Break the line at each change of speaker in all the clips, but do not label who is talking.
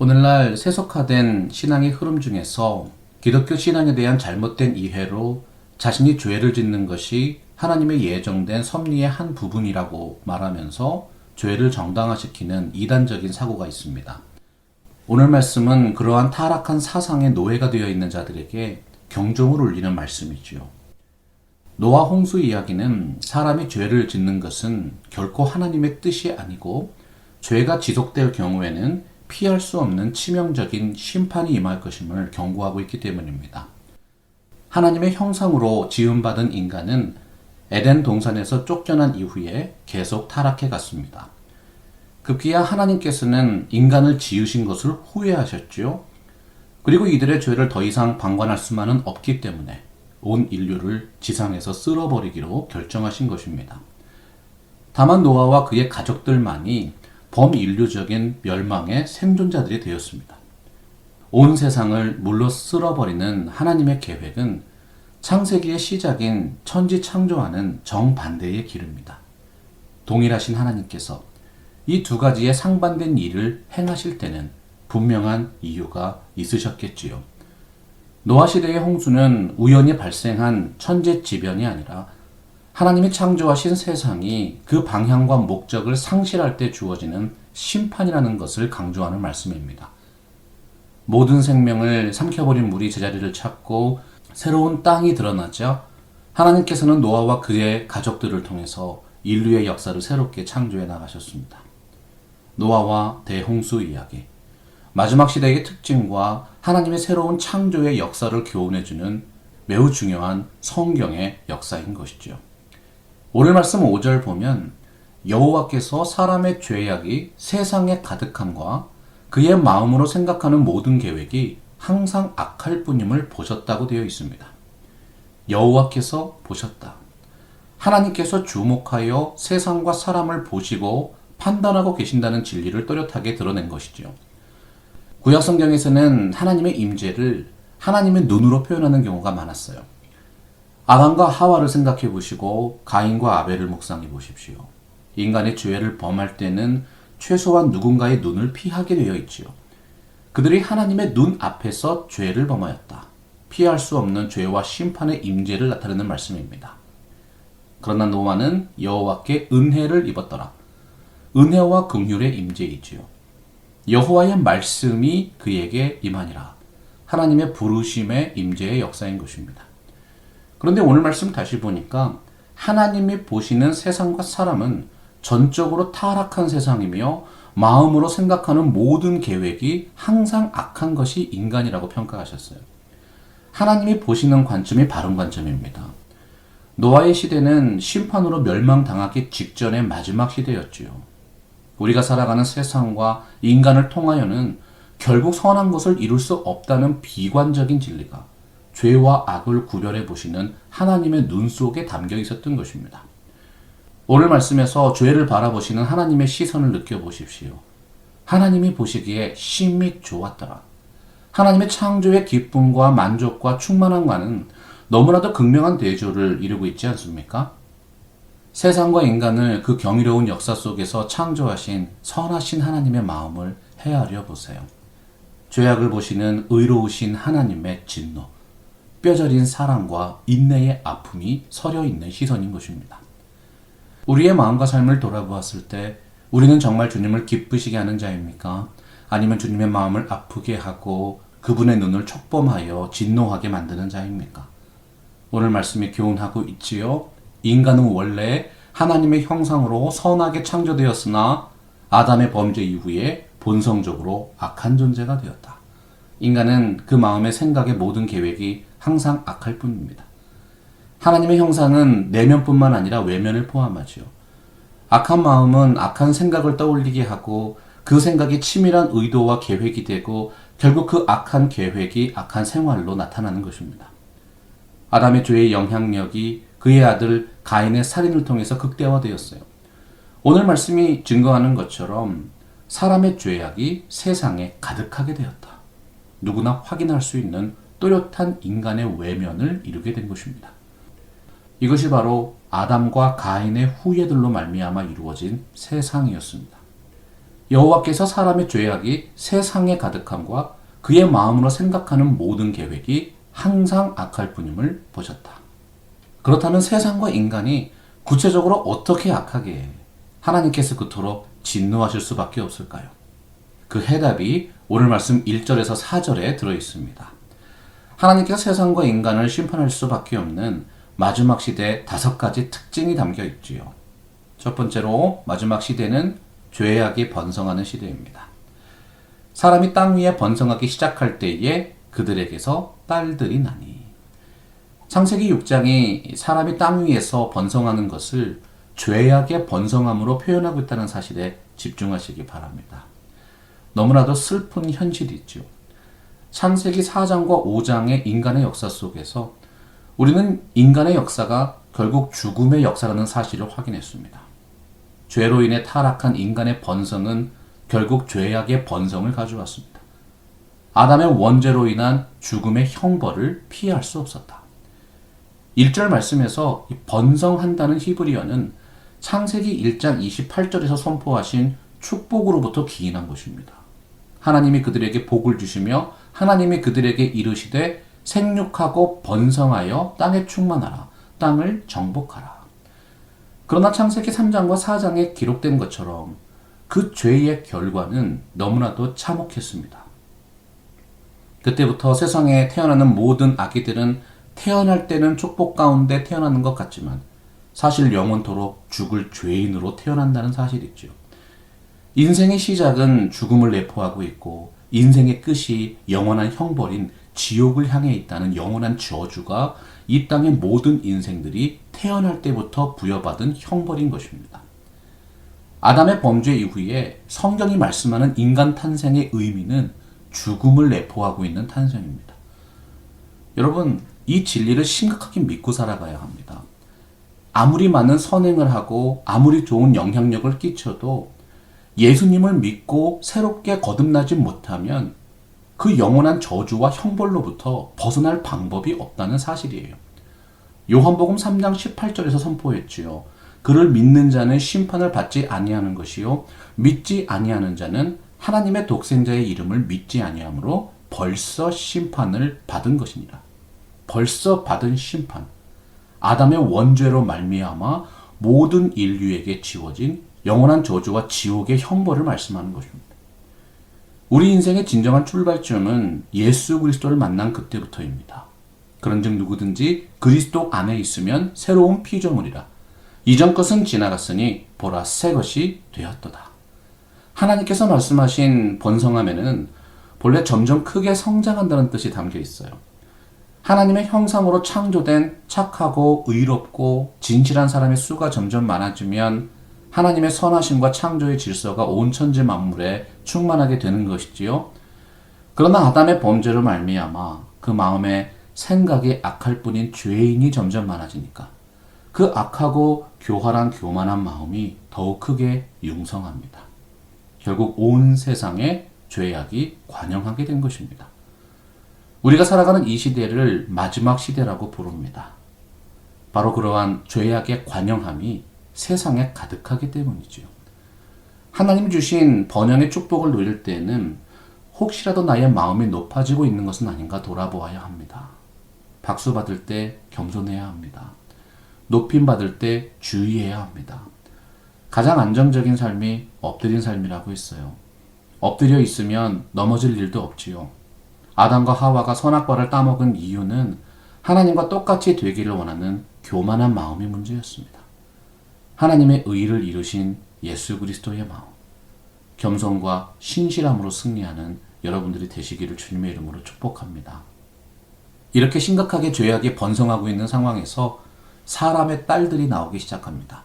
오늘날 세속화된 신앙의 흐름 중에서 기독교 신앙에 대한 잘못된 이해로 자신이 죄를 짓는 것이 하나님의 예정된 섭리의 한 부분이라고 말하면서 죄를 정당화시키는 이단적인 사고가 있습니다. 오늘 말씀은 그러한 타락한 사상의 노예가 되어 있는 자들에게 경종을 울리는 말씀이지요. 노아 홍수 이야기는 사람이 죄를 짓는 것은 결코 하나님의 뜻이 아니고 죄가 지속될 경우에는 피할 수 없는 치명적인 심판이 임할 것임을 경고하고 있기 때문입니다. 하나님의 형상으로 지음받은 인간은 에덴 동산에서 쫓겨난 이후에 계속 타락해 갔습니다. 급기야 하나님께서는 인간을 지으신 것을 후회하셨지요. 그리고 이들의 죄를 더 이상 방관할 수만은 없기 때문에 온 인류를 지상에서 쓸어버리기로 결정하신 것입니다. 다만 노아와 그의 가족들만이 범인류적인 멸망의 생존자들이 되었습니다. 온 세상을 물로 쓸어버리는 하나님의 계획은 창세기의 시작인 천지 창조와는 정반대의 길입니다. 동일하신 하나님께서 이 두 가지의 상반된 일을 행하실 때는 분명한 이유가 있으셨겠지요. 노아 시대의 홍수는 우연히 발생한 천재지변이 아니라 하나님이 창조하신 세상이 그 방향과 목적을 상실할 때 주어지는 심판이라는 것을 강조하는 말씀입니다. 모든 생명을 삼켜버린 물이 제자리를 찾고 새로운 땅이 드러나자 하나님께서는 노아와 그의 가족들을 통해서 인류의 역사를 새롭게 창조해 나가셨습니다. 노아와 대홍수 이야기, 마지막 시대의 특징과 하나님의 새로운 창조의 역사를 교훈해주는 매우 중요한 성경의 역사인 것이죠. 오늘 말씀 5절 보면 여호와께서 사람의 죄악이 세상에 가득함과 그의 마음으로 생각하는 모든 계획이 항상 악할 뿐임을 보셨다고 되어 있습니다. 여호와께서 보셨다. 하나님께서 주목하여 세상과 사람을 보시고 판단하고 계신다는 진리를 또렷하게 드러낸 것이죠. 구약 성경에서는 하나님의 임재를 하나님의 눈으로 표현하는 경우가 많았어요. 아담과 하와를 생각해 보시고 가인과 아벨을 묵상해 보십시오. 인간의 죄를 범할 때는 최소한 누군가의 눈을 피하게 되어 있지요. 그들이 하나님의 눈 앞에서 죄를 범하였다. 피할 수 없는 죄와 심판의 임재를 나타내는 말씀입니다. 그러나 노아는 여호와께 은혜를 입었더라. 은혜와 긍휼의 임재이지요. 여호와의 말씀이 그에게 임하니라. 하나님의 부르심의 임재의 역사인 것입니다. 그런데 오늘 말씀 다시 보니까 하나님이 보시는 세상과 사람은 전적으로 타락한 세상이며 마음으로 생각하는 모든 계획이 항상 악한 것이 인간이라고 평가하셨어요. 하나님이 보시는 관점이 바른 관점입니다. 노아의 시대는 심판으로 멸망당하기 직전의 마지막 시대였지요. 우리가 살아가는 세상과 인간을 통하여는 결국 선한 것을 이룰 수 없다는 비관적인 진리가 죄와 악을 구별해 보시는 하나님의 눈 속에 담겨 있었던 것입니다. 오늘 말씀에서 죄를 바라보시는 하나님의 시선을 느껴보십시오. 하나님이 보시기에 심히 좋았더라. 하나님의 창조의 기쁨과 만족과 충만함과는 너무나도 극명한 대조를 이루고 있지 않습니까? 세상과 인간을 그 경이로운 역사 속에서 창조하신 선하신 하나님의 마음을 헤아려 보세요. 죄악을 보시는 의로우신 하나님의 진노, 뼈저린 사랑과 인내의 아픔이 서려 있는 시선인 것입니다. 우리의 마음과 삶을 돌아보았을 때 우리는 정말 주님을 기쁘시게 하는 자입니까? 아니면 주님의 마음을 아프게 하고 그분의 눈을 촉범하여 진노하게 만드는 자입니까? 오늘 말씀이 교훈하고 있지요. 인간은 원래 하나님의 형상으로 선하게 창조되었으나 아담의 범죄 이후에 본성적으로 악한 존재가 되었다. 인간은 그 마음의 생각의 모든 계획이 항상 악할 뿐입니다. 하나님의 형상은 내면뿐만 아니라 외면을 포함하죠. 악한 마음은 악한 생각을 떠올리게 하고 그 생각이 치밀한 의도와 계획이 되고 결국 그 악한 계획이 악한 생활로 나타나는 것입니다. 아담의 죄의 영향력이 그의 아들 가인의 살인을 통해서 극대화되었어요. 오늘 말씀이 증거하는 것처럼 사람의 죄악이 세상에 가득하게 되었다. 누구나 확인할 수 있는 또렷한 인간의 외면을 이루게 된 것입니다. 이것이 바로 아담과 가인의 후예들로 말미암아 이루어진 세상이었습니다. 여호와께서 사람의 죄악이 세상에 가득함과 그의 마음으로 생각하는 모든 계획이 항상 악할 뿐임을 보셨다. 그렇다면 세상과 인간이 구체적으로 어떻게 악하게 하나님께서 그토록 진노하실 수밖에 없을까요? 그 해답이 오늘 말씀 1절에서 4절에 들어있습니다. 하나님께서 세상과 인간을 심판할 수밖에 없는 마지막 시대의 5가지 특징이 담겨 있지요. 첫 번째로 마지막 시대는 죄악이 번성하는 시대입니다. 사람이 땅 위에 번성하기 시작할 때에 그들에게서 딸들이 나니. 창세기 6장이 사람이 땅 위에서 번성하는 것을 죄악의 번성함으로 표현하고 있다는 사실에 집중하시기 바랍니다. 너무나도 슬픈 현실이죠. 창세기 4장과 5장의 인간의 역사 속에서 우리는 인간의 역사가 결국 죽음의 역사라는 사실을 확인했습니다. 죄로 인해 타락한 인간의 번성은 결국 죄악의 번성을 가져왔습니다. 아담의 원죄로 인한 죽음의 형벌을 피할 수 없었다. 1절 말씀에서 번성한다는 히브리어는 창세기 1장 28절에서 선포하신 축복으로부터 기인한 것입니다. 하나님이 그들에게 복을 주시며 하나님이 그들에게 이르시되 생육하고 번성하여 땅에 충만하라. 땅을 정복하라. 그러나 창세기 3장과 4장에 기록된 것처럼 그 죄의 결과는 너무나도 참혹했습니다. 그때부터 세상에 태어나는 모든 아기들은 태어날 때는 축복 가운데 태어나는 것 같지만 사실 영원토록 죽을 죄인으로 태어난다는 사실이죠. 인생의 시작은 죽음을 내포하고 있고 인생의 끝이 영원한 형벌인 지옥을 향해 있다는 영원한 저주가 이 땅의 모든 인생들이 태어날 때부터 부여받은 형벌인 것입니다. 아담의 범죄 이후에 성경이 말씀하는 인간 탄생의 의미는 죽음을 내포하고 있는 탄생입니다. 여러분, 이 진리를 심각하게 믿고 살아가야 합니다. 아무리 많은 선행을 하고 아무리 좋은 영향력을 끼쳐도 예수님을 믿고 새롭게 거듭나지 못하면 그 영원한 저주와 형벌로부터 벗어날 방법이 없다는 사실이에요. 요한복음 3장 18절에서 선포했지요. 그를 믿는 자는 심판을 받지 아니하는 것이요 믿지 아니하는 자는 하나님의 독생자의 이름을 믿지 아니하므로 벌써 심판을 받은 것이니라. 벌써 받은 심판. 아담의 원죄로 말미암아 모든 인류에게 지워진 영원한 저주와 지옥의 형벌을 말씀하는 것입니다. 우리 인생의 진정한 출발점은 예수 그리스도를 만난 그때부터입니다. 그런즉 누구든지 그리스도 안에 있으면 새로운 피조물이라. 이전 것은 지나갔으니 보라 새 것이 되었도다. 하나님께서 말씀하신 번성함에는 본래 점점 크게 성장한다는 뜻이 담겨 있어요. 하나님의 형상으로 창조된 착하고 의롭고 진실한 사람의 수가 점점 많아지면 하나님의 선하심과 창조의 질서가 온 천지 만물에 충만하게 되는 것이지요. 그러나 아담의 범죄로 말미암아 그 마음에 생각이 악할 뿐인 죄인이 점점 많아지니까 그 악하고 교만한 마음이 더욱 크게 융성합니다. 결국 온 세상에 죄악이 관영하게 된 것입니다. 우리가 살아가는 이 시대를 마지막 시대라고 부릅니다. 바로 그러한 죄악의 관영함이 세상에 가득하기 때문이지요. 하나님 주신 번영의 축복을 누릴 때에는 혹시라도 나의 마음이 높아지고 있는 것은 아닌가 돌아보아야 합니다. 박수 받을 때 겸손해야 합니다. 높임 받을 때 주의해야 합니다. 가장 안정적인 삶이 엎드린 삶이라고 했어요. 엎드려 있으면 넘어질 일도 없지요. 아담과 하와가 선악과를 따먹은 이유는 하나님과 똑같이 되기를 원하는 교만한 마음이 문제였습니다. 하나님의 의를 이루신 예수 그리스도의 마음, 겸손과 신실함으로 승리하는 여러분들이 되시기를 주님의 이름으로 축복합니다. 이렇게 심각하게 죄악이 번성하고 있는 상황에서 사람의 딸들이 나오기 시작합니다.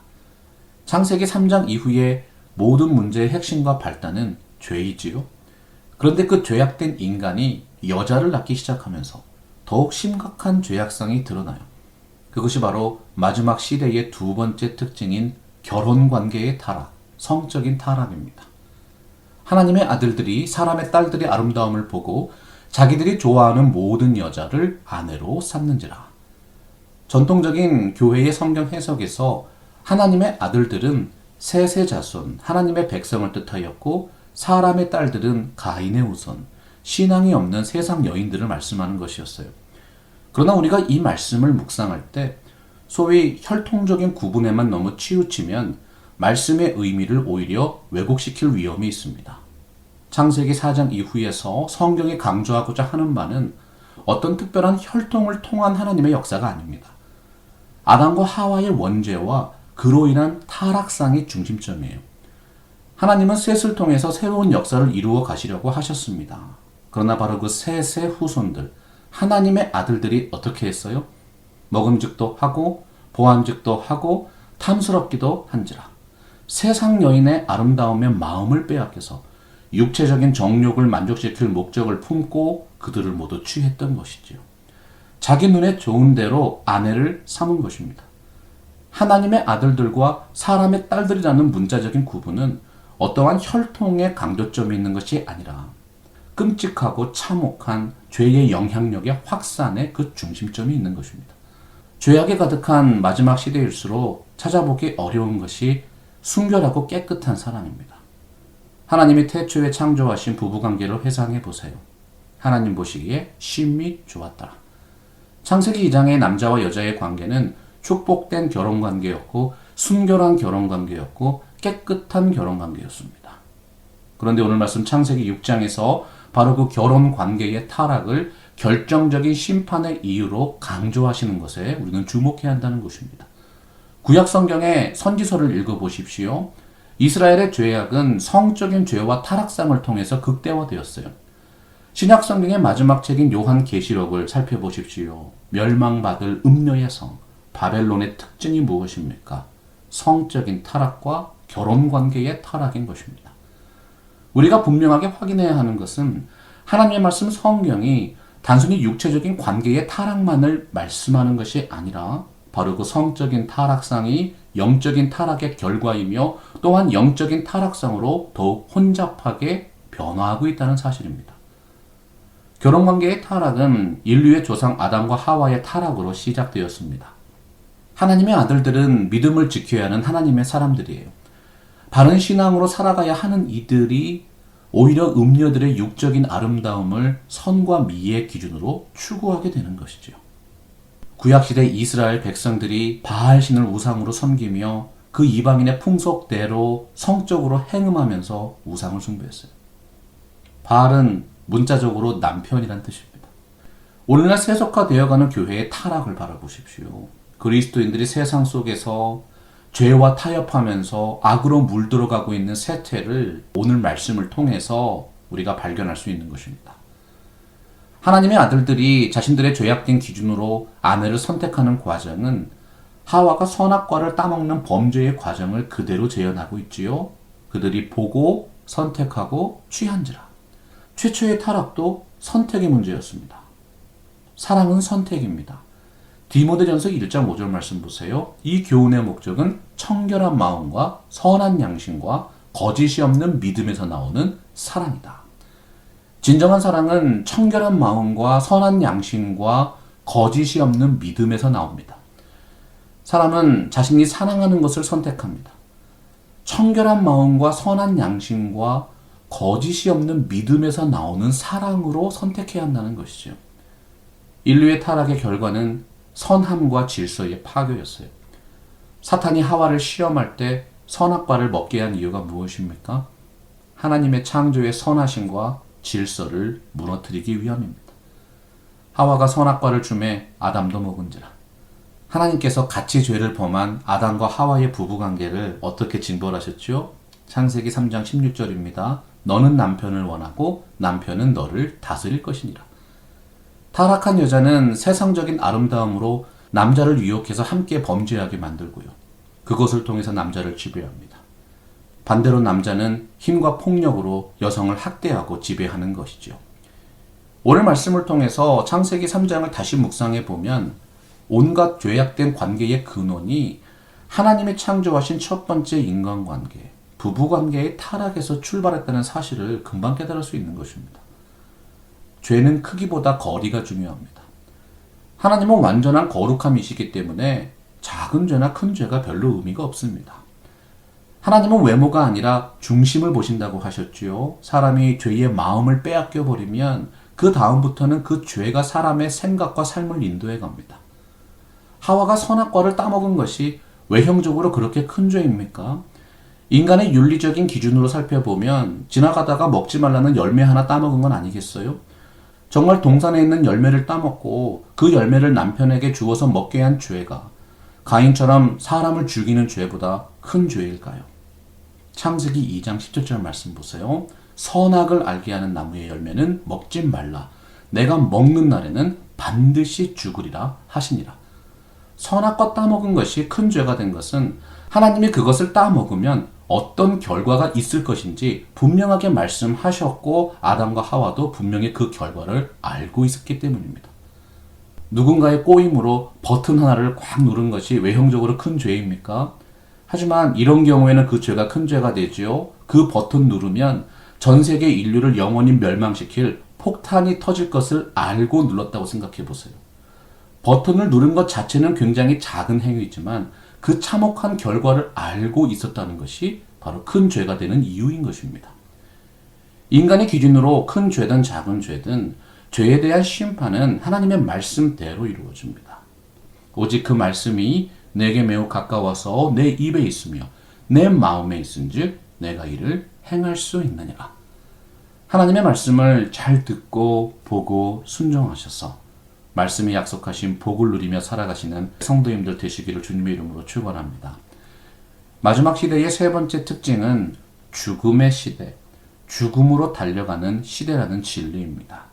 창세기 3장 이후에 모든 문제의 핵심과 발단은 죄이지요. 그런데 그 죄악된 인간이 여자를 낳기 시작하면서 더욱 심각한 죄악성이 드러나요. 그것이 바로 마지막 시대의 두 번째 특징인 결혼관계의 타락, 성적인 타락입니다. 하나님의 아들들이 사람의 딸들의 아름다움을 보고 자기들이 좋아하는 모든 여자를 아내로 삼는지라. 전통적인 교회의 성경 해석에서 하나님의 아들들은 셋의 자손, 하나님의 백성을 뜻하였고 사람의 딸들은 가인의 후손, 신앙이 없는 세상 여인들을 말씀하는 것이었어요. 그러나 우리가 이 말씀을 묵상할 때 소위 혈통적인 구분에만 너무 치우치면 말씀의 의미를 오히려 왜곡시킬 위험이 있습니다. 창세기 4장 이후에서 성경이 강조하고자 하는 바는 어떤 특별한 혈통을 통한 하나님의 역사가 아닙니다. 아담과 하와의 원죄와 그로 인한 타락상이 중심점이에요. 하나님은 셋을 통해서 새로운 역사를 이루어 가시려고 하셨습니다. 그러나 바로 그 셋의 후손들, 하나님의 아들들이 어떻게 했어요? 먹음직도 하고 보암직도 하고 탐스럽기도 한지라. 세상 여인의 아름다움에 마음을 빼앗겨서 육체적인 정욕을 만족시킬 목적을 품고 그들을 모두 취했던 것이지요. 자기 눈에 좋은 대로 아내를 삼은 것입니다. 하나님의 아들들과 사람의 딸들이라는 문자적인 구분은 어떠한 혈통의 강조점이 있는 것이 아니라 끔찍하고 참혹한 죄의 영향력의 확산의 그 중심점이 있는 것입니다. 죄악에 가득한 마지막 시대일수록 찾아보기 어려운 것이 순결하고 깨끗한 사랑입니다. 하나님이 태초에 창조하신 부부관계를 회상해 보세요. 하나님 보시기에 심히 좋았더라. 창세기 2장의 남자와 여자의 관계는 축복된 결혼관계였고 순결한 결혼관계였고 깨끗한 결혼관계였습니다. 그런데 오늘 말씀 창세기 6장에서 바로 그 결혼관계의 타락을 결정적인 심판의 이유로 강조하시는 것에 우리는 주목해야 한다는 것입니다. 구약 성경의 선지서를 읽어보십시오. 이스라엘의 죄악은 성적인 죄와 타락상을 통해서 극대화되었어요. 신약 성경의 마지막 책인 요한계시록을 살펴보십시오. 멸망받을 음녀의 성, 바벨론의 특징이 무엇입니까? 성적인 타락과 결혼관계의 타락인 것입니다. 우리가 분명하게 확인해야 하는 것은 하나님의 말씀 성경이 단순히 육체적인 관계의 타락만을 말씀하는 것이 아니라 바로 그 성적인 타락상이 영적인 타락의 결과이며 또한 영적인 타락상으로 더욱 혼잡하게 변화하고 있다는 사실입니다. 결혼관계의 타락은 인류의 조상 아담과 하와의 타락으로 시작되었습니다. 하나님의 아들들은 믿음을 지켜야 하는 하나님의 사람들이에요. 바른 신앙으로 살아가야 하는 이들이 오히려 음녀들의 육적인 아름다움을 선과 미의 기준으로 추구하게 되는 것이죠. 구약시대 이스라엘 백성들이 바알신을 우상으로 섬기며 그 이방인의 풍속대로 성적으로 행음하면서 우상을 숭배했어요. 바알은 문자적으로 남편이란 뜻입니다. 오늘날 세속화되어가는 교회의 타락을 바라보십시오. 그리스도인들이 세상 속에서 죄와 타협하면서 악으로 물들어가고 있는 세태를 오늘 말씀을 통해서 우리가 발견할 수 있는 것입니다. 하나님의 아들들이 자신들의 죄악된 기준으로 아내를 선택하는 과정은 하와가 선악과를 따먹는 범죄의 과정을 그대로 재현하고 있지요. 그들이 보고 선택하고 취한지라. 최초의 타락도 선택의 문제였습니다. 사랑은 선택입니다. 디모데전서 1장 5절 말씀 보세요. 이 교훈의 목적은 청결한 마음과 선한 양심과 거짓이 없는 믿음에서 나오는 사랑이다. 진정한 사랑은 청결한 마음과 선한 양심과 거짓이 없는 믿음에서 나옵니다. 사람은 자신이 사랑하는 것을 선택합니다. 청결한 마음과 선한 양심과 거짓이 없는 믿음에서 나오는 사랑으로 선택해야 한다는 것이죠. 인류의 타락의 결과는 선함과 질서의 파괴였어요. 사탄이 하와를 시험할 때 선악과를 먹게 한 이유가 무엇입니까? 하나님의 창조의 선하심과 질서를 무너뜨리기 위함입니다. 하와가 선악과를 주매 아담도 먹은지라. 하나님께서 같이 죄를 범한 아담과 하와의 부부관계를 어떻게 징벌하셨죠? 창세기 3장 16절입니다. 너는 남편을 원하고 남편은 너를 다스릴 것이니라. 타락한 여자는 세상적인 아름다움으로 남자를 유혹해서 함께 범죄하게 만들고요. 그것을 통해서 남자를 지배합니다. 반대로 남자는 힘과 폭력으로 여성을 학대하고 지배하는 것이죠. 오늘 말씀을 통해서 창세기 3장을 다시 묵상해 보면 온갖 죄악된 관계의 근원이 하나님이 창조하신 첫 번째 인간관계, 부부관계의 타락에서 출발했다는 사실을 금방 깨달을 수 있는 것입니다. 죄는 크기보다 거리가 중요합니다. 하나님은 완전한 거룩함이시기 때문에 작은 죄나 큰 죄가 별로 의미가 없습니다. 하나님은 외모가 아니라 중심을 보신다고 하셨지요. 사람이 죄의 마음을 빼앗겨 버리면 그 다음부터는 그 죄가 사람의 생각과 삶을 인도해 갑니다. 하와가 선악과를 따먹은 것이 외형적으로 그렇게 큰 죄입니까? 인간의 윤리적인 기준으로 살펴보면 지나가다가 먹지 말라는 열매 하나 따먹은 건 아니겠어요? 정말 동산에 있는 열매를 따먹고 그 열매를 남편에게 주어서 먹게 한 죄가 가인처럼 사람을 죽이는 죄보다 큰 죄일까요? 창세기 2장 17절 말씀 보세요. 선악을 알게 하는 나무의 열매는 먹지 말라. 내가 먹는 날에는 반드시 죽으리라 하시니라. 선악과 따먹은 것이 큰 죄가 된 것은 하나님이 그것을 따먹으면 어떤 결과가 있을 것인지 분명하게 말씀하셨고 아담과 하와도 분명히 그 결과를 알고 있었기 때문입니다. 누군가의 꼬임으로 버튼 하나를 꽉 누른 것이 외형적으로 큰 죄입니까? 하지만 이런 경우에는 그 죄가 큰 죄가 되지요. 그 버튼 누르면 전 세계 인류를 영원히 멸망시킬 폭탄이 터질 것을 알고 눌렀다고 생각해 보세요. 버튼을 누른 것 자체는 굉장히 작은 행위지만 그 참혹한 결과를 알고 있었다는 것이 바로 큰 죄가 되는 이유인 것입니다. 인간의 기준으로 큰 죄든 작은 죄든 죄에 대한 심판은 하나님의 말씀대로 이루어집니다. 오직 그 말씀이 내게 매우 가까워서 내 입에 있으며 내 마음에 있은즉 내가 이를 행할 수 있느니라. 하나님의 말씀을 잘 듣고 보고 순종하셔서 말씀이 약속하신 복을 누리며 살아가시는 성도님들 되시기를 주님의 이름으로 축원합니다. 마지막 시대의 세 번째 특징은 죽음의 시대, 죽음으로 달려가는 시대라는 진리입니다.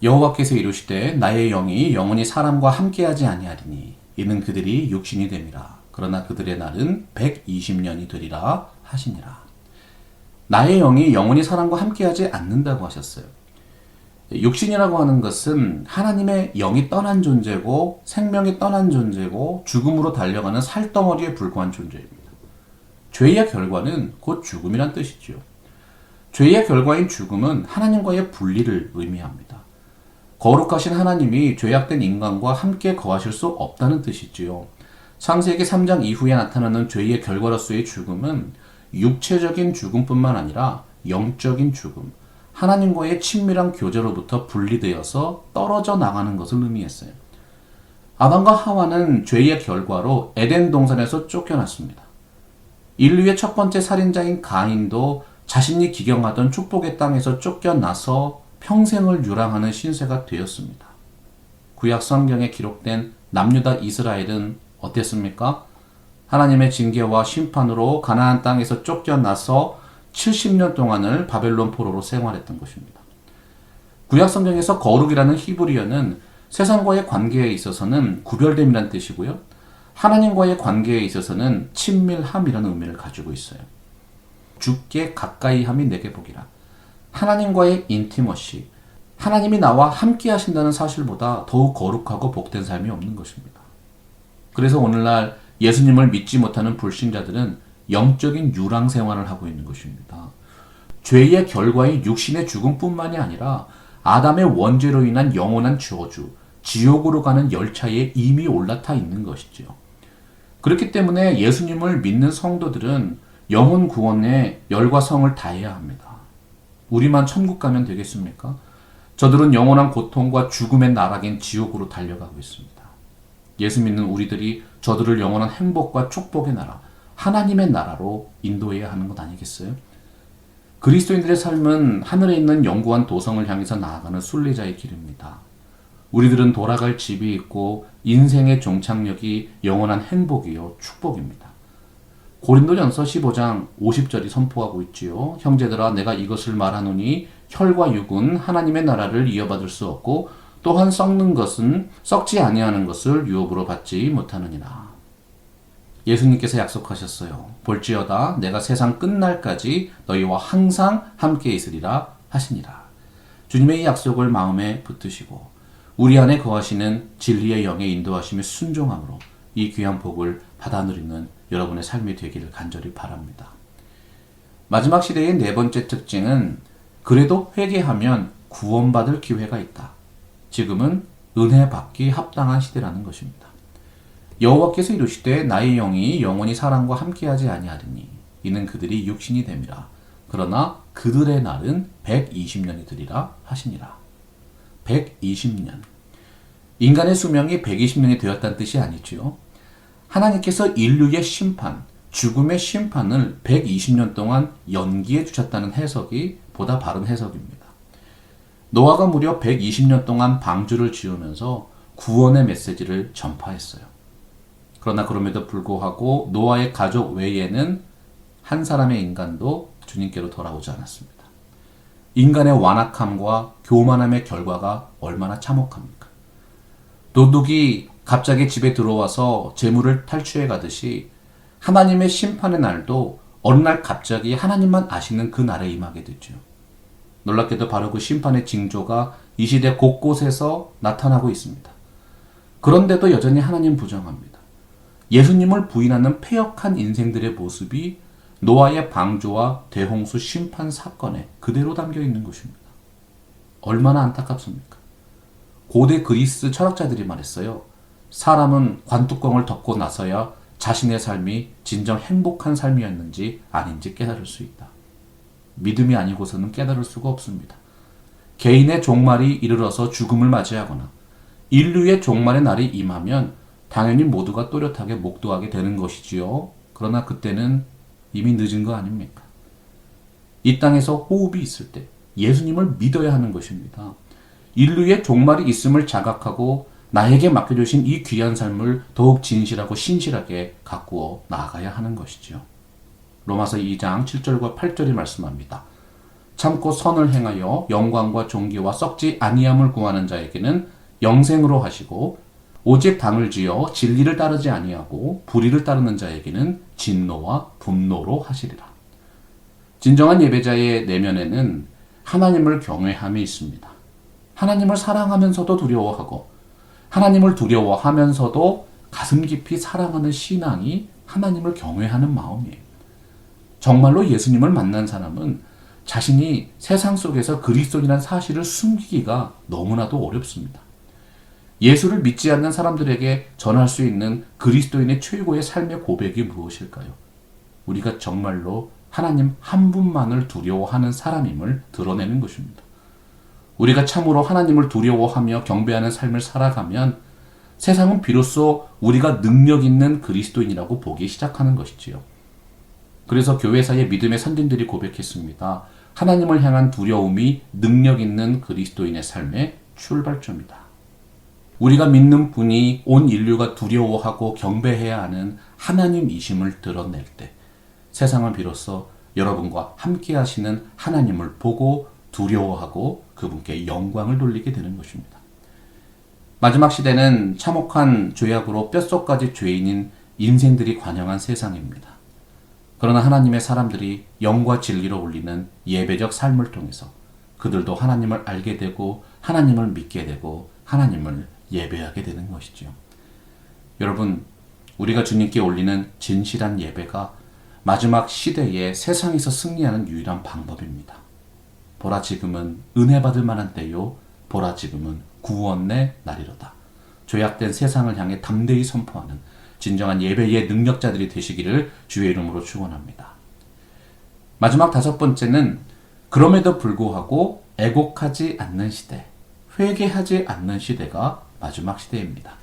여호와께서 이르시되 나의 영이 영원히 사람과 함께하지 아니하리니 이는 그들이 육신이 됨이라. 그러나 그들의 날은 120년이 되리라 하시니라. 나의 영이 영원히 사람과 함께하지 않는다고 하셨어요. 육신이라고 하는 것은 하나님의 영이 떠난 존재고 생명이 떠난 존재고 죽음으로 달려가는 살덩어리에 불과한 존재입니다. 죄의 결과는 곧 죽음이란 뜻이죠. 죄의 결과인 죽음은 하나님과의 분리를 의미합니다. 거룩하신 하나님이 죄악된 인간과 함께 거하실 수 없다는 뜻이지요. 창세기 3장 이후에 나타나는 죄의 결과로서의 죽음은 육체적인 죽음뿐만 아니라 영적인 죽음, 하나님과의 친밀한 교제로부터 분리되어서 떨어져 나가는 것을 의미했어요. 아담과 하와는 죄의 결과로 에덴 동산에서 쫓겨났습니다. 인류의 첫 번째 살인자인 가인도 자신이 기경하던 축복의 땅에서 쫓겨나서 평생을 유랑하는 신세가 되었습니다. 구약 성경에 기록된 남유다 이스라엘은 어땠습니까? 하나님의 징계와 심판으로 가나안 땅에서 쫓겨나서 70년 동안을 바벨론 포로로 생활했던 것입니다. 구약 성경에서 거룩이라는 히브리어는 세상과의 관계에 있어서는 구별됨이라는 뜻이고요. 하나님과의 관계에 있어서는 친밀함이라는 의미를 가지고 있어요. 주께 가까이 함이 내게 복이라. 하나님과의 인티머시, 하나님이 나와 함께 하신다는 사실보다 더욱 거룩하고 복된 삶이 없는 것입니다. 그래서 오늘날 예수님을 믿지 못하는 불신자들은 영적인 유랑 생활을 하고 있는 것입니다. 죄의 결과인 육신의 죽음뿐만이 아니라 아담의 원죄로 인한 영원한 저주, 지옥으로 가는 열차에 이미 올라타 있는 것이죠. 그렇기 때문에 예수님을 믿는 성도들은 영혼 구원에 열과 성을 다해야 합니다. 우리만 천국 가면 되겠습니까? 저들은 영원한 고통과 죽음의 나락인 지옥으로 달려가고 있습니다. 예수 믿는 우리들이 저들을 영원한 행복과 축복의 나라, 하나님의 나라로 인도해야 하는 것 아니겠어요? 그리스도인들의 삶은 하늘에 있는 영구한 도성을 향해서 나아가는 순례자의 길입니다. 우리들은 돌아갈 집이 있고 인생의 종착역이 영원한 행복이요 축복입니다. 고린도전서 15장 50절이 선포하고 있지요. 형제들아 내가 이것을 말하노니 혈과 육은 하나님의 나라를 이어받을 수 없고 또한 썩는 것은 썩지 아니하는 것을 유업으로 받지 못하느니라. 예수님께서 약속하셨어요. 볼지어다 내가 세상 끝날까지 너희와 항상 함께 있으리라 하시니라. 주님의 이 약속을 마음에 붙드시고 우리 안에 거하시는 진리의 영의 인도하심에 순종함으로 이 귀한 복을 받아 누리는 여러분의 삶이 되기를 간절히 바랍니다. 마지막 시대의 네 번째 특징은 그래도 회개하면 구원받을 기회가 있다. 지금은 은혜 받기 합당한 시대라는 것입니다. 여호와께서 이르시되 나의 영이 영원히 사람과 함께하지 아니하리니 이는 그들이 육신이 됨이라. 그러나 그들의 날은 120년이 되리라 하시니라. 120년. 인간의 수명이 120년이 되었다는 뜻이 아니지요. 하나님께서 인류의 심판, 죽음의 심판을 120년 동안 연기해 주셨다는 해석이 보다 바른 해석입니다. 노아가 무려 120년 동안 방주를 지으면서 구원의 메시지를 전파했어요. 그러나 그럼에도 불구하고 노아의 가족 외에는 한 사람의 인간도 주님께로 돌아오지 않았습니다. 인간의 완악함과 교만함의 결과가 얼마나 참혹합니까? 도둑이 갑자기 집에 들어와서 재물을 탈취해 가듯이 하나님의 심판의 날도 어느 날 갑자기 하나님만 아시는 그 날에 임하게 되죠. 놀랍게도 바로 그 심판의 징조가 이 시대 곳곳에서 나타나고 있습니다. 그런데도 여전히 하나님 부정합니다. 예수님을 부인하는 패역한 인생들의 모습이 노아의 방주와 대홍수 심판 사건에 그대로 담겨 있는 것입니다. 얼마나 안타깝습니까? 고대 그리스 철학자들이 말했어요. 사람은 관뚜껑을 덮고 나서야 자신의 삶이 진정 행복한 삶이었는지 아닌지 깨달을 수 있다. 믿음이 아니고서는 깨달을 수가 없습니다. 개인의 종말이 이르러서 죽음을 맞이하거나 인류의 종말의 날이 임하면 당연히 모두가 또렷하게 목도하게 되는 것이지요. 그러나 그때는 이미 늦은 거 아닙니까? 이 땅에서 호흡이 있을 때 예수님을 믿어야 하는 것입니다. 인류의 종말이 있음을 자각하고 나에게 맡겨주신 이 귀한 삶을 더욱 진실하고 신실하게 가꾸어 나아가야 하는 것이지요. 로마서 2장 7절과 8절이 말씀합니다. 참고 선을 행하여 영광과 존귀와 썩지 아니함을 구하는 자에게는 영생으로 하시고 오직 당을 지어 진리를 따르지 아니하고 불의를 따르는 자에게는 진노와 분노로 하시리라. 진정한 예배자의 내면에는 하나님을 경외함이 있습니다. 하나님을 사랑하면서도 두려워하고 하나님을 두려워하면서도 가슴 깊이 사랑하는 신앙이 하나님을 경외하는 마음이에요. 정말로 예수님을 만난 사람은 자신이 세상 속에서 그리스도인이라는 사실을 숨기기가 너무나도 어렵습니다. 예수를 믿지 않는 사람들에게 전할 수 있는 그리스도인의 최고의 삶의 고백이 무엇일까요? 우리가 정말로 하나님 한 분만을 두려워하는 사람임을 드러내는 것입니다. 우리가 참으로 하나님을 두려워하며 경배하는 삶을 살아가면 세상은 비로소 우리가 능력 있는 그리스도인이라고 보기 시작하는 것이지요. 그래서 교회사의 믿음의 선진들이 고백했습니다. 하나님을 향한 두려움이 능력 있는 그리스도인의 삶의 출발점이다. 우리가 믿는 분이 온 인류가 두려워하고 경배해야 하는 하나님이심을 드러낼 때 세상은 비로소 여러분과 함께 하시는 하나님을 보고 두려워하고 그분께 영광을 돌리게 되는 것입니다. 마지막 시대는 참혹한 죄악으로 뼛속까지 죄인인 인생들이 관영한 세상입니다. 그러나 하나님의 사람들이 영과 진리로 올리는 예배적 삶을 통해서 그들도 하나님을 알게 되고 하나님을 믿게 되고 하나님을 예배하게 되는 것이죠. 여러분, 우리가 주님께 올리는 진실한 예배가 마지막 시대에 세상에서 승리하는 유일한 방법입니다. 보라 지금은 은혜 받을 만한 때요. 보라 지금은 구원의 날이로다. 죄악된 세상을 향해 담대히 선포하는 진정한 예배의 능력자들이 되시기를 주의 이름으로 축원합니다. 마지막 다섯 번째는 그럼에도 불구하고 애곡하지 않는 시대, 회개하지 않는 시대가 마지막 시대입니다.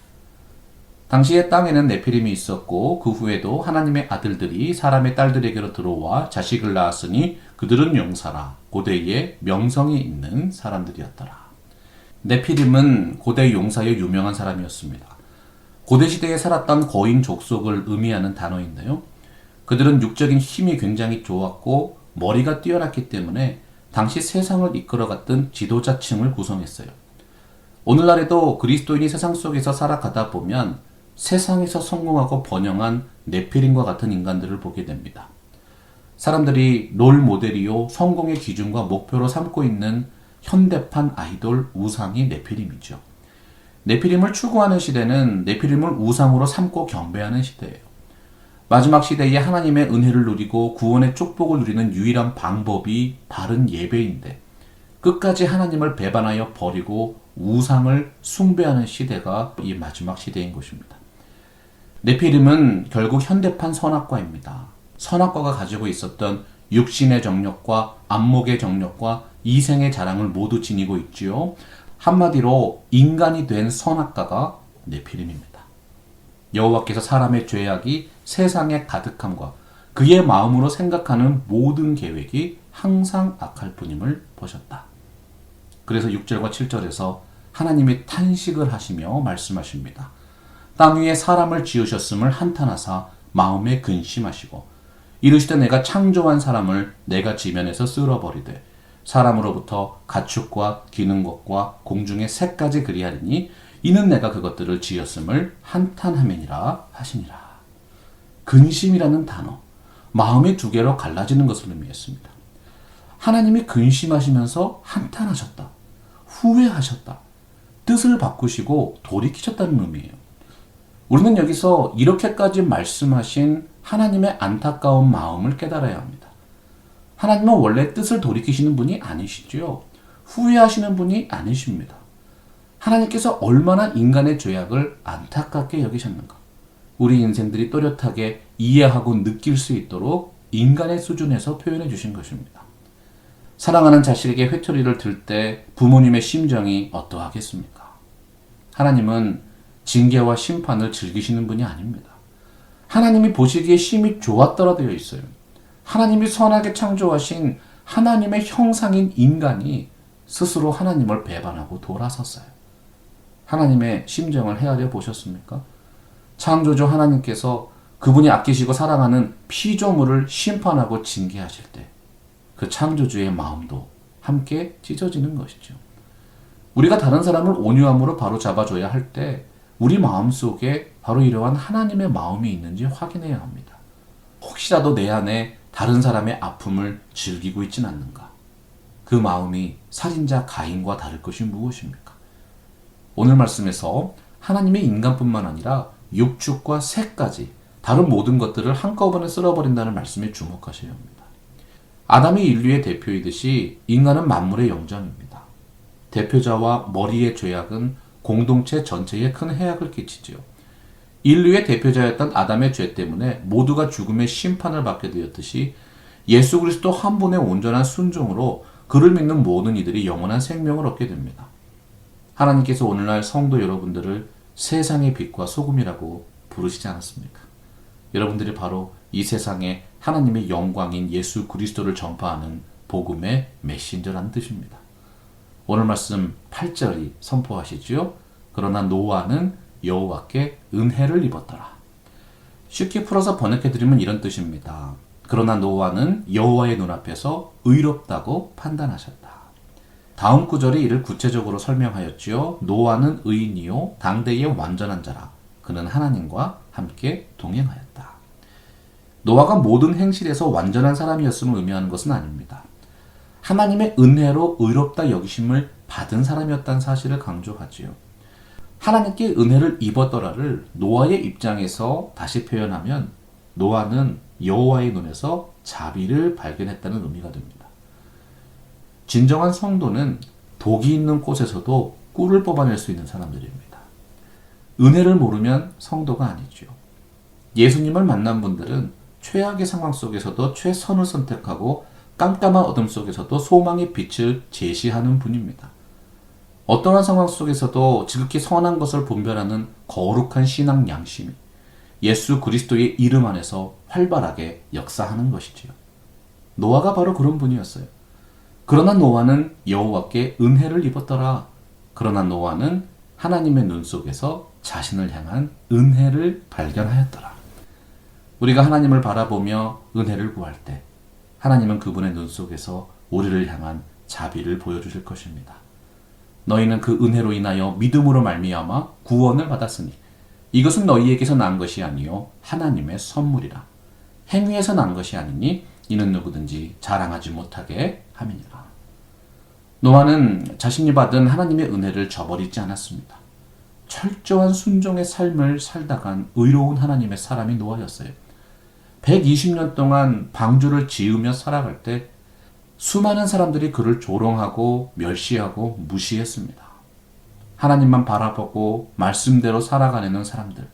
당시에 땅에는 네피림이 있었고 그 후에도 하나님의 아들들이 사람의 딸들에게로 들어와 자식을 낳았으니 그들은 용사라. 고대에 명성이 있는 사람들이었더라. 네피림은 고대 용사의 유명한 사람이었습니다. 고대 시대에 살았던 거인 족속을 의미하는 단어인데요. 그들은 육적인 힘이 굉장히 좋았고 머리가 뛰어났기 때문에 당시 세상을 이끌어갔던 지도자층을 구성했어요. 오늘날에도 그리스도인이 세상 속에서 살아가다 보면 세상에서 성공하고 번영한 네피림과 같은 인간들을 보게 됩니다. 사람들이 롤 모델이요 성공의 기준과 목표로 삼고 있는 현대판 아이돌 우상이 네피림이죠. 네피림을 추구하는 시대는 네피림을 우상으로 삼고 경배하는 시대예요. 마지막 시대에 하나님의 은혜를 누리고 구원의 축복을 누리는 유일한 방법이 바른 예배인데 끝까지 하나님을 배반하여 버리고 우상을 숭배하는 시대가 이 마지막 시대인 것입니다. 네피림은 결국 현대판 선악과입니다. 선악과가 가지고 있었던 육신의 정욕과 안목의 정욕과 이생의 자랑을 모두 지니고 있지요. 한마디로 인간이 된 선악과가 네피림입니다. 여호와께서 사람의 죄악이 세상에 가득함과 그의 마음으로 생각하는 모든 계획이 항상 악할 뿐임을 보셨다. 그래서 6절과 7절에서 하나님이 탄식을 하시며 말씀하십니다. 땅 위에 사람을 지으셨음을 한탄하사 마음에 근심하시고 이르시되 내가 창조한 사람을 내가 지면에서 쓸어버리되 사람으로부터 가축과 기는 것과 공중의 새까지 그리하리니 이는 내가 그것들을 지었음을 한탄하매니라 하시니라. 근심이라는 단어, 마음의 두 개로 갈라지는 것을 의미했습니다. 하나님이 근심하시면서 한탄하셨다, 후회하셨다, 뜻을 바꾸시고 돌이키셨다는 의미예요. 우리는 여기서 이렇게까지 말씀하신 하나님의 안타까운 마음을 깨달아야 합니다. 하나님은 원래 뜻을 돌이키시는 분이 아니시죠. 후회하시는 분이 아니십니다. 하나님께서 얼마나 인간의 죄악을 안타깝게 여기셨는가. 우리 인생들이 또렷하게 이해하고 느낄 수 있도록 인간의 수준에서 표현해 주신 것입니다. 사랑하는 자식에게 회초리를 들 때 부모님의 심정이 어떠하겠습니까? 하나님은 징계와 심판을 즐기시는 분이 아닙니다. 하나님이 보시기에 심히 좋았더라 되어 있어요. 하나님이 선하게 창조하신 하나님의 형상인 인간이 스스로 하나님을 배반하고 돌아섰어요. 하나님의 심정을 헤아려 보셨습니까? 창조주 하나님께서 그분이 아끼시고 사랑하는 피조물을 심판하고 징계하실 때 그 창조주의 마음도 함께 찢어지는 것이죠. 우리가 다른 사람을 온유함으로 바로 잡아줘야 할 때 우리 마음속에 바로 이러한 하나님의 마음이 있는지 확인해야 합니다. 혹시라도 내 안에 다른 사람의 아픔을 즐기고 있진 않는가? 그 마음이 살인자 가인과 다를 것이 무엇입니까? 오늘 말씀에서 하나님의 인간뿐만 아니라 육축과 새까지 다른 모든 것들을 한꺼번에 쓸어버린다는 말씀에 주목하셔야 합니다. 아담이 인류의 대표이듯이 인간은 만물의 영장입니다. 대표자와 머리의 죄악은 공동체 전체에 큰 해악을 끼치지요. 인류의 대표자였던 아담의 죄 때문에 모두가 죽음의 심판을 받게 되었듯이 예수 그리스도 한 분의 온전한 순종으로 그를 믿는 모든 이들이 영원한 생명을 얻게 됩니다. 하나님께서 오늘날 성도 여러분들을 세상의 빛과 소금이라고 부르시지 않았습니까? 여러분들이 바로 이 세상에 하나님의 영광인 예수 그리스도를 전파하는 복음의 메신저라는 뜻입니다. 오늘 말씀 8절이 선포하시지요. 그러나 노아는 여호와께 은혜를 입었더라. 쉽게 풀어서 번역해드리면 이런 뜻입니다. 그러나 노아는 여호와의 눈앞에서 의롭다고 판단하셨다. 다음 구절이 이를 구체적으로 설명하였지요. 노아는 의인이요 당대의 완전한 자라. 그는 하나님과 함께 동행하였다. 노아가 모든 행실에서 완전한 사람이었음을 의미하는 것은 아닙니다. 하나님의 은혜로 의롭다 여기심을 받은 사람이었다는 사실을 강조하지요. 하나님께 은혜를 입었더라를 노아의 입장에서 다시 표현하면 노아는 여호와의 눈에서 자비를 발견했다는 의미가 됩니다. 진정한 성도는 독이 있는 꽃에서도 꿀을 뽑아낼 수 있는 사람들입니다. 은혜를 모르면 성도가 아니죠. 예수님을 만난 분들은 최악의 상황 속에서도 최선을 선택하고 깜깜한 어둠 속에서도 소망의 빛을 제시하는 분입니다. 어떠한 상황 속에서도 지극히 선한 것을 분별하는 거룩한 신앙 양심이 예수 그리스도의 이름 안에서 활발하게 역사하는 것이지요. 노아가 바로 그런 분이었어요. 그러나 노아는 여호와께 은혜를 입었더라. 그러나 노아는 하나님의 눈 속에서 자신을 향한 은혜를 발견하였더라. 우리가 하나님을 바라보며 은혜를 구할 때 하나님은 그분의 눈 속에서 우리를 향한 자비를 보여주실 것입니다. 너희는 그 은혜로 인하여 믿음으로 말미암아 구원을 받았으니 이것은 너희에게서 난 것이 아니요 하나님의 선물이라. 행위에서 난 것이 아니니 이는 누구든지 자랑하지 못하게 함이니라. 노아는 자신이 받은 하나님의 은혜를 저버리지 않았습니다. 철저한 순종의 삶을 살다간 의로운 하나님의 사람이 노아였어요. 120년 동안 방주를 지으며 살아갈 때 수많은 사람들이 그를 조롱하고 멸시하고 무시했습니다. 하나님만 바라보고 말씀대로 살아가려는 사람들,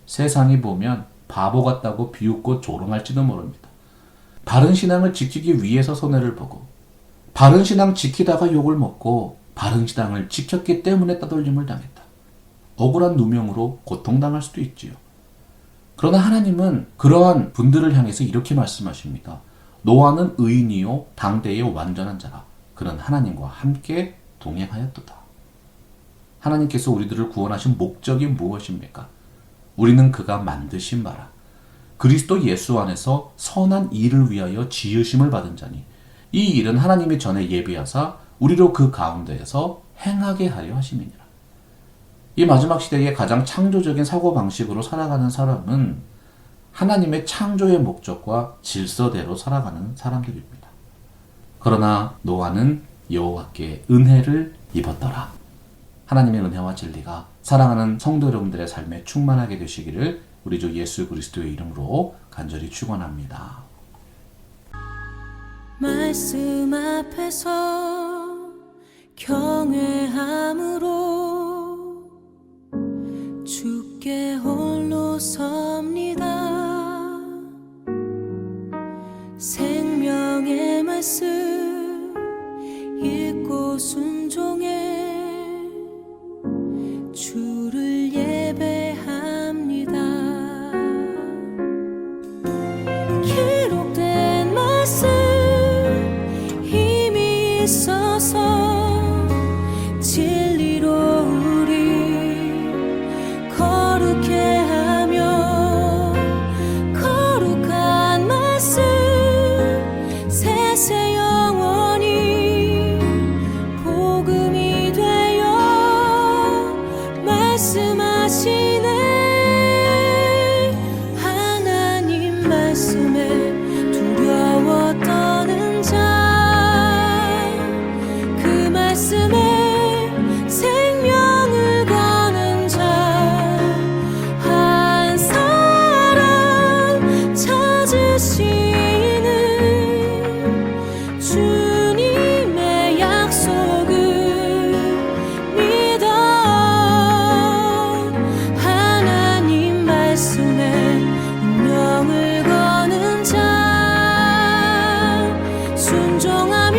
세상이 보면 바보 같다고 비웃고 조롱할지도 모릅니다. 바른 신앙을 지키기 위해서 손해를 보고 바른 신앙 지키다가 욕을 먹고 바른 신앙을 지켰기 때문에 따돌림을 당했다. 억울한 누명으로 고통당할 수도 있지요. 그러나 하나님은 그러한 분들을 향해서 이렇게 말씀하십니다. 노아는 의인이요 당대의 완전한 자라. 그는 하나님과 함께 동행하였도다. 하나님께서 우리들을 구원하신 목적이 무엇입니까? 우리는 그가 만드신 바라. 그리스도 예수 안에서 선한 일을 위하여 지으심을 받은 자니 이 일은 하나님이 전에 예비하사 우리로 그 가운데에서 행하게 하려 하심이니라. 이 마지막 시대의 가장 창조적인 사고방식으로 살아가는 사람은 하나님의 창조의 목적과 질서대로 살아가는 사람들입니다. 그러나 노아는 여호와께 은혜를 입었더라. 하나님의 은혜와 진리가 사랑하는 성도 여러분들의 삶에 충만하게 되시기를 우리 주 예수 그리스도의 이름으로 간절히 축원합니다.
말씀 앞에서 경외함으로 주께 홀로 섭니다. 생명의 말씀 읽고 순종해 주를 예배합니다. 기록된 말씀 힘이 있어서 진리로 우리 거룩해 하며 거룩한 말씀 세세 영원히 복음이 되어 말씀하시네. 하나님 말씀에 두려워 떠는 자 그 말씀에 생명을 거는 자 한 사람 찾으시는 주님의 약속을 믿어. 하나님 말씀에 운명을 거는 자 순종하며